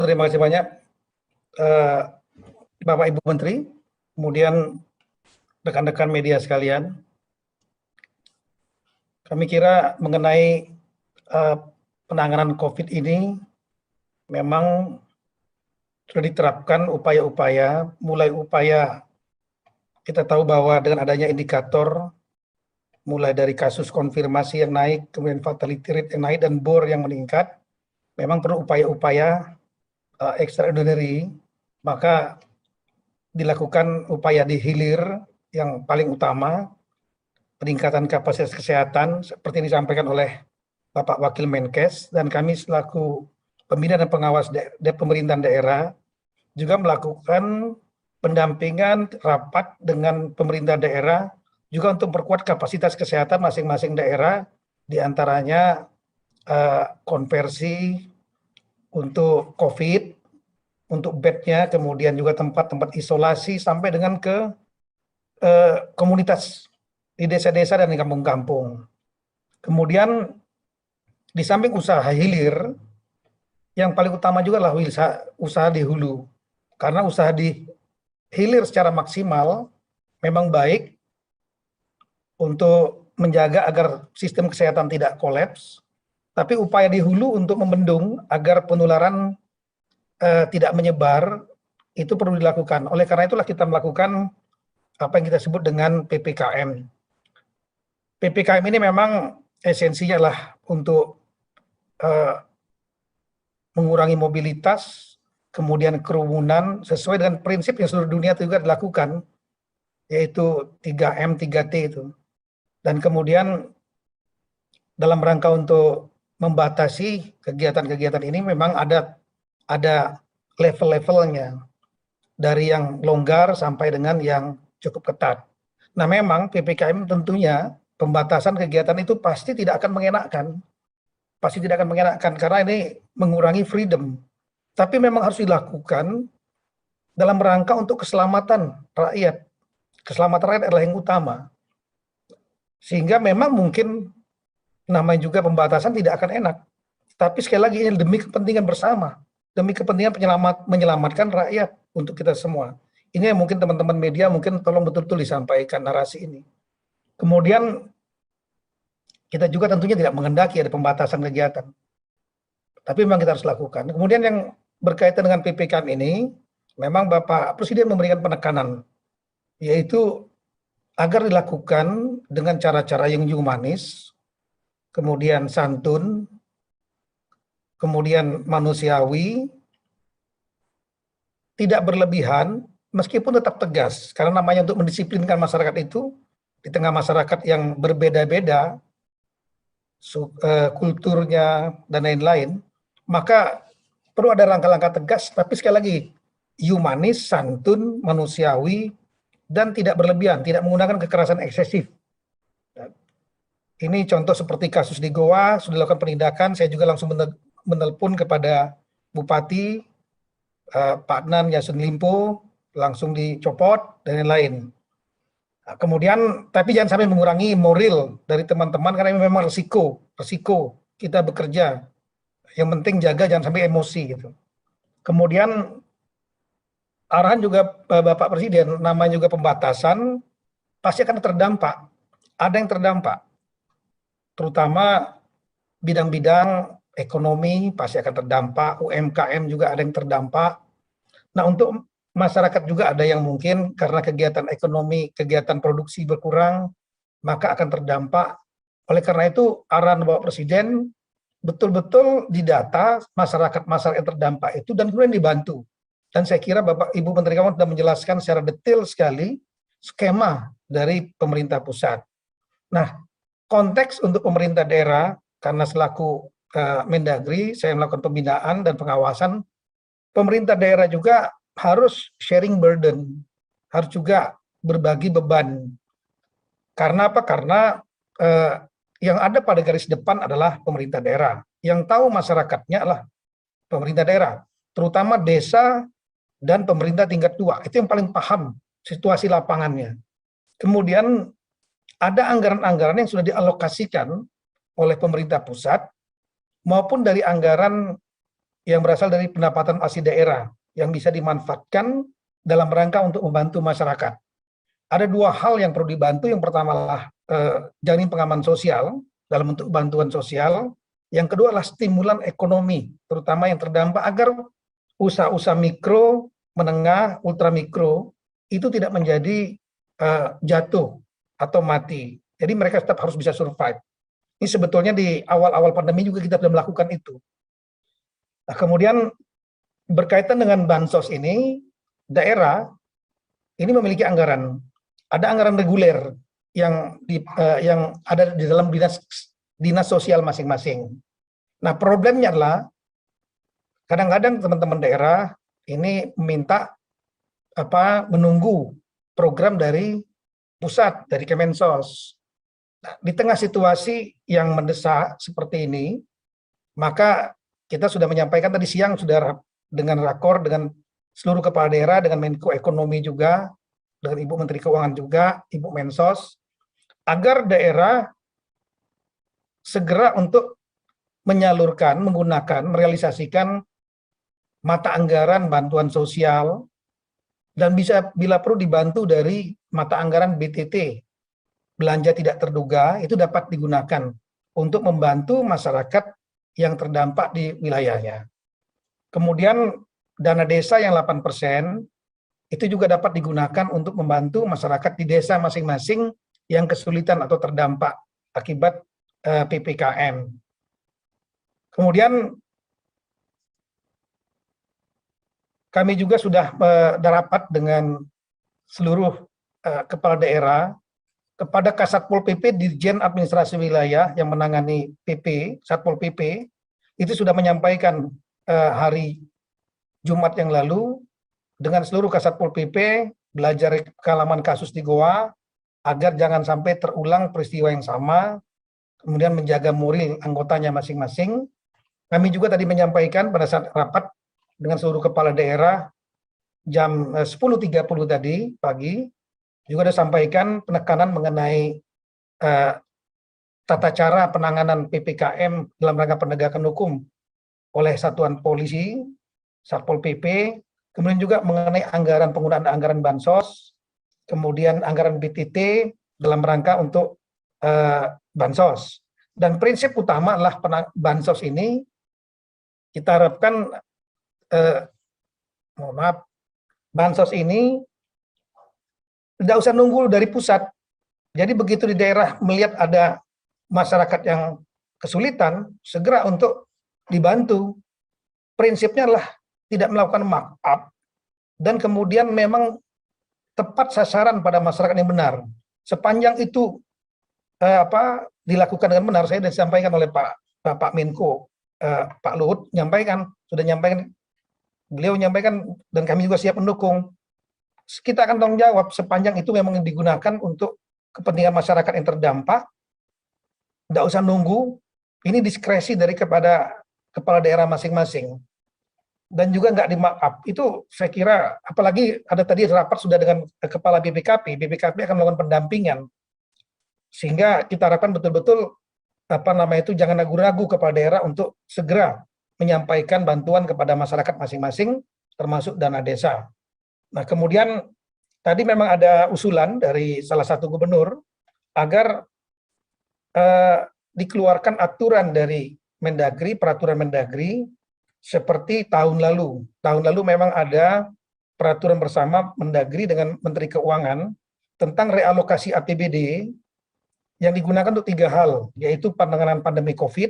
Terima kasih banyak Bapak Ibu Menteri, kemudian rekan-rekan media sekalian. Kami kira mengenai penanganan COVID ini memang sudah diterapkan upaya-upaya, mulai upaya kita tahu bahwa dengan adanya indikator, mulai dari kasus konfirmasi yang naik, kemudian fatality rate yang naik, dan BOR yang meningkat, memang perlu upaya-upaya extraordinary, maka dilakukan upaya di hilir yang paling utama, peningkatan kapasitas kesehatan, seperti yang disampaikan oleh Bapak Wakil Menkes, dan kami selaku pembina dan pengawas pemerintahan daerah juga melakukan pendampingan rapat dengan pemerintah daerah juga untuk memperkuat kapasitas kesehatan masing-masing daerah, diantaranya konversi untuk COVID, untuk bednya, kemudian juga tempat-tempat isolasi sampai dengan ke komunitas di desa-desa dan di kampung-kampung. Kemudian di samping usaha hilir, yang paling utama juga adalah usaha di hulu. Karena usaha di hilir secara maksimal memang baik untuk menjaga agar sistem kesehatan tidak kolaps, tapi upaya di hulu untuk membendung agar penularan tidak menyebar, itu perlu dilakukan. Oleh karena itulah kita melakukan apa yang kita sebut dengan PPKM. PPKM ini memang esensinya adalah untuk mengurangi mobilitas, kemudian kerumunan, sesuai dengan prinsip yang seluruh dunia juga dilakukan, yaitu 3M, 3T itu. Dan kemudian dalam rangka untuk membatasi kegiatan-kegiatan ini memang ada level-levelnya, dari yang longgar sampai dengan yang cukup ketat. Nah, memang PPKM tentunya pembatasan kegiatan itu pasti tidak akan mengenakan. Pasti tidak akan mengenakan karena ini mengurangi freedom. Tapi memang harus dilakukan dalam rangka untuk keselamatan rakyat. Keselamatan rakyat adalah yang utama. Sehingga memang mungkin namanya juga pembatasan tidak akan enak. Tapi sekali lagi ini demi kepentingan bersama. Demi kepentingan menyelamatkan rakyat untuk kita semua. Ini yang mungkin teman-teman media mungkin tolong betul-betul disampaikan narasi ini. Kemudian kita juga tentunya tidak menghendaki ada pembatasan kegiatan. Tapi memang kita harus lakukan. Kemudian yang berkaitan dengan PPKM ini, memang Bapak Presiden memberikan penekanan, yaitu agar dilakukan dengan cara-cara yang humanis, kemudian santun, kemudian manusiawi, tidak berlebihan, meskipun tetap tegas. Karena namanya untuk mendisiplinkan masyarakat itu, di tengah masyarakat yang berbeda-beda, kulturnya, dan lain-lain, maka perlu ada langkah-langkah tegas, tapi sekali lagi, humanis, santun, manusiawi, dan tidak berlebihan, tidak menggunakan kekerasan eksesif. Ini contoh seperti kasus di Goa, sudah dilakukan penindakan, saya juga langsung menelpon kepada Bupati, Pak Adnan Yasin Limpo, langsung dicopot, dan lain-lain. Nah, kemudian, tapi jangan sampai mengurangi moral dari teman-teman, karena ini memang resiko kita bekerja. Yang penting jaga, jangan sampai emosi gitu. Kemudian, arahan juga Bapak Presiden, namanya juga pembatasan, pasti akan terdampak. Ada yang terdampak, terutama bidang-bidang ekonomi pasti akan terdampak, UMKM juga ada yang terdampak. Nah, untuk masyarakat juga ada yang mungkin karena kegiatan ekonomi, kegiatan produksi berkurang, maka akan terdampak. Oleh karena itu, arahan Bapak Presiden betul-betul didata masyarakat yang terdampak itu dan kemudian dibantu. Dan saya kira Bapak Ibu Menteri Keuangan sudah menjelaskan secara detail sekali skema dari pemerintah pusat. Nah, konteks untuk pemerintah daerah, karena selaku Mendagri, saya melakukan pembinaan dan pengawasan, pemerintah daerah juga harus sharing burden, harus juga berbagi beban. Karena apa? Karena yang ada pada garis depan adalah pemerintah daerah. Yang tahu masyarakatnya adalah pemerintah daerah, terutama desa dan pemerintah tingkat 2. Itu yang paling paham situasi lapangannya. Kemudian ada anggaran-anggaran yang sudah dialokasikan oleh pemerintah pusat maupun dari anggaran yang berasal dari pendapatan asli daerah yang bisa dimanfaatkan dalam rangka untuk membantu masyarakat. Ada dua hal yang perlu dibantu. Yang pertama adalah jaring pengaman sosial dalam bentuk bantuan sosial. Yang kedua adalah stimulan ekonomi, terutama yang terdampak agar usaha-usaha mikro, menengah, ultramikro itu tidak menjadi jatuh atau mati. Jadi mereka tetap harus bisa survive. Ini sebetulnya di awal-awal pandemi juga kita sudah melakukan itu. Nah, kemudian berkaitan dengan bansos ini, daerah ini memiliki anggaran. Ada anggaran reguler yang ada di dalam dinas sosial masing-masing. Nah, problemnya adalah kadang-kadang teman-teman daerah ini minta menunggu program dari pusat, dari Kemensos. Nah, di tengah situasi yang mendesak seperti ini, maka kita sudah menyampaikan tadi siang sudah dengan rakor dengan seluruh kepala daerah, dengan Menko Ekonomi juga, dengan Ibu Menteri Keuangan juga, Ibu Mensos, agar daerah segera untuk menyalurkan, menggunakan, merealisasikan mata anggaran bantuan sosial, dan bisa bila perlu dibantu dari mata anggaran BTT, belanja tidak terduga, itu dapat digunakan untuk membantu masyarakat yang terdampak di wilayahnya. Kemudian dana desa yang 8% itu juga dapat digunakan untuk membantu masyarakat di desa masing-masing yang kesulitan atau terdampak akibat PPKM. Kemudian kami juga sudah rapat dengan seluruh kepala daerah kepada Kasatpol PP, Dirjen Administrasi Wilayah yang menangani PP, Satpol PP, itu sudah menyampaikan hari Jumat yang lalu dengan seluruh Kasatpol PP belajar pengalaman kasus di Goa agar jangan sampai terulang peristiwa yang sama, kemudian menjaga moral anggotanya masing-masing. Kami juga tadi menyampaikan pada saat rapat dengan seluruh kepala daerah jam 10.30 tadi pagi, juga ada sampaikan penekanan mengenai tata cara penanganan PPKM dalam rangka penegakan hukum oleh satuan polisi, Satpol PP, kemudian juga mengenai anggaran penggunaan anggaran bansos, kemudian anggaran BTT dalam rangka untuk bansos. Dan prinsip utama adalah bansos ini kita harapkan bansos ini tidak usah nunggu dari pusat. Jadi begitu di daerah melihat ada masyarakat yang kesulitan, segera untuk dibantu. Prinsipnya adalah tidak melakukan markup dan kemudian memang tepat sasaran pada masyarakat yang benar. Sepanjang itu dilakukan dengan benar, saya sudah disampaikan oleh Pak Menko, Pak Luhut beliau menyampaikan dan kami juga siap mendukung. Kita akan tanggung jawab sepanjang itu memang digunakan untuk kepentingan masyarakat yang terdampak. Tidak usah nunggu, ini diskresi dari kepada kepala daerah masing-masing. Dan juga nggak di-markup. Itu saya kira, apalagi ada tadi rapat sudah dengan kepala BPKP, BPKP akan melakukan pendampingan. Sehingga kita harapkan betul-betul jangan ragu-ragu kepala daerah untuk segera menyampaikan bantuan kepada masyarakat masing-masing, termasuk dana desa. Nah, kemudian tadi memang ada usulan dari salah satu gubernur agar dikeluarkan aturan dari Mendagri, peraturan Mendagri seperti tahun lalu. Tahun lalu memang ada peraturan bersama Mendagri dengan Menteri Keuangan tentang realokasi APBD yang digunakan untuk 3 hal, yaitu penanganan pandemi COVID,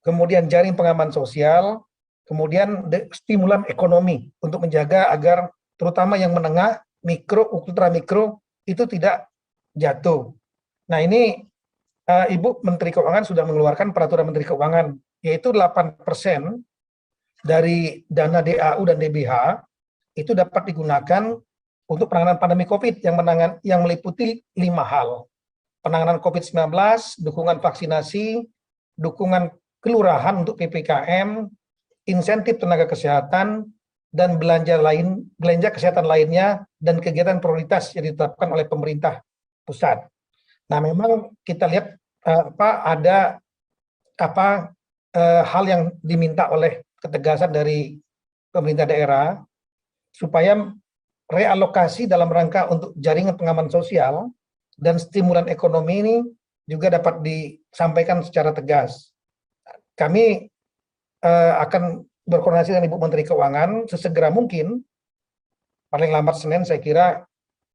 kemudian jaring pengaman sosial, kemudian stimulan ekonomi untuk menjaga agar terutama yang menengah, mikro, ultramikro itu tidak jatuh. Nah, ini Ibu Menteri Keuangan sudah mengeluarkan peraturan Menteri Keuangan, yaitu 8% dari dana DAU dan DBH itu dapat digunakan untuk penanganan pandemi COVID yang meliputi 5 hal. Penanganan COVID-19, dukungan vaksinasi, dukungan kelurahan untuk PPKM, insentif tenaga kesehatan, dan belanja kesehatan lainnya, dan kegiatan prioritas yang ditetapkan oleh pemerintah pusat. Nah, memang kita lihat ada hal yang diminta oleh ketegasan dari pemerintah daerah supaya realokasi dalam rangka untuk jaringan pengaman sosial dan stimulan ekonomi ini juga dapat disampaikan secara tegas. Kami akan berkoordinasi dengan Ibu Menteri Keuangan sesegera mungkin, paling lambat Senin saya kira,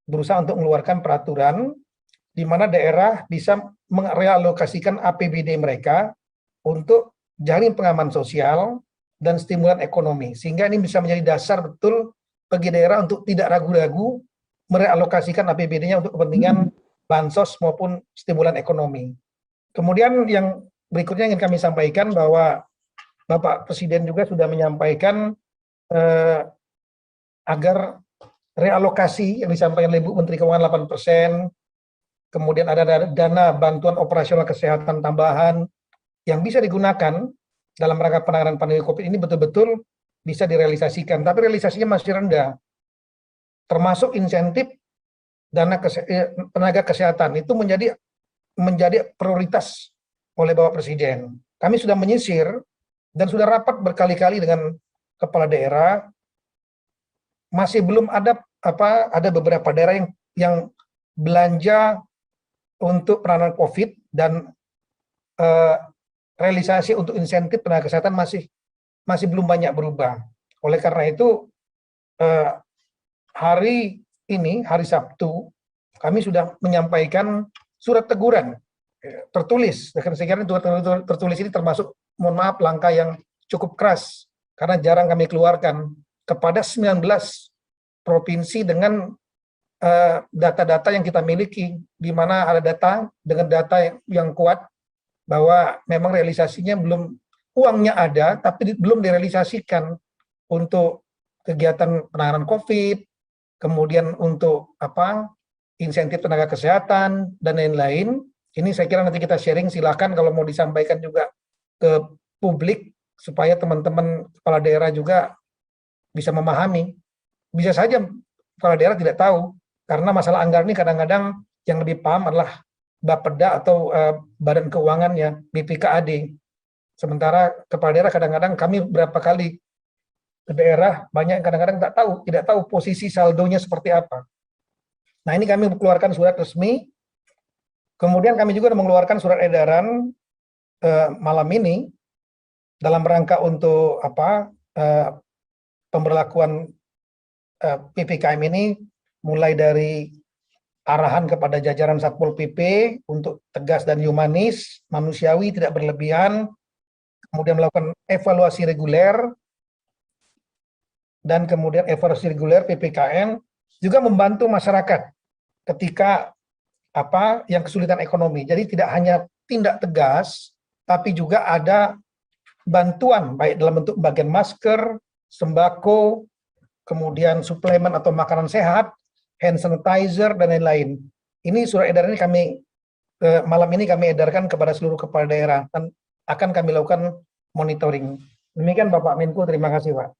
berusaha untuk mengeluarkan peraturan di mana daerah bisa merealokasikan APBD mereka untuk jaring pengaman sosial dan stimulan ekonomi, sehingga ini bisa menjadi dasar betul bagi daerah untuk tidak ragu-ragu merealokasikan APBD-nya untuk kepentingan bansos maupun stimulan ekonomi. Kemudian yang berikutnya ingin kami sampaikan bahwa Bapak Presiden juga sudah menyampaikan agar realokasi yang disampaikan oleh Bu Menteri Keuangan 8%, kemudian ada dana bantuan operasional kesehatan tambahan yang bisa digunakan dalam rangka penanganan pandemi COVID ini betul-betul bisa direalisasikan, tapi realisasinya masih rendah. Termasuk insentif dana tenaga kesehatan itu menjadi prioritas oleh Bapak Presiden. Kami sudah menyisir dan sudah rapat berkali-kali dengan kepala daerah. Masih belum ada beberapa daerah yang belanja untuk penanganan COVID dan realisasi untuk insentif tenaga kesehatan masih belum banyak berubah. Oleh karena itu hari ini, hari Sabtu, kami sudah menyampaikan surat teguran tertulis. Saya kira surat tertulis ini termasuk, mohon maaf, langkah yang cukup keras karena jarang kami keluarkan kepada 19 provinsi dengan data-data yang kita miliki, di mana ada data dengan data yang kuat bahwa memang realisasinya uangnya ada tapi belum direalisasikan untuk kegiatan penanganan COVID, kemudian untuk insentif tenaga kesehatan dan lain-lain. Ini saya kira nanti kita sharing, silakan kalau mau disampaikan juga ke publik supaya teman-teman kepala daerah juga bisa memahami. Bisa saja kepala daerah tidak tahu, karena masalah anggaran ini kadang-kadang yang lebih paham adalah Bapeda atau Badan Keuangannya, BPKAD. Sementara kepala daerah kadang-kadang, kami berapa kali ke daerah, banyak yang kadang-kadang tidak tahu posisi saldonya seperti apa. Nah, ini kami mengeluarkan surat resmi. Kemudian kami juga mengeluarkan surat edaran malam ini dalam rangka untuk pemberlakuan PPKM ini, mulai dari arahan kepada jajaran Satpol PP untuk tegas dan humanis, manusiawi, tidak berlebihan, kemudian melakukan evaluasi reguler, dan kemudian evaluasi reguler PPKM juga membantu masyarakat ketika yang kesulitan ekonomi. Jadi tidak hanya tindak tegas, tapi juga ada bantuan baik dalam bentuk bagian masker, sembako, kemudian suplemen atau makanan sehat, hand sanitizer, dan lain-lain. Ini surat edaran ini malam ini kami edarkan kepada seluruh kepala daerah dan akan kami lakukan monitoring. Demikian Bapak Menko, terima kasih Pak.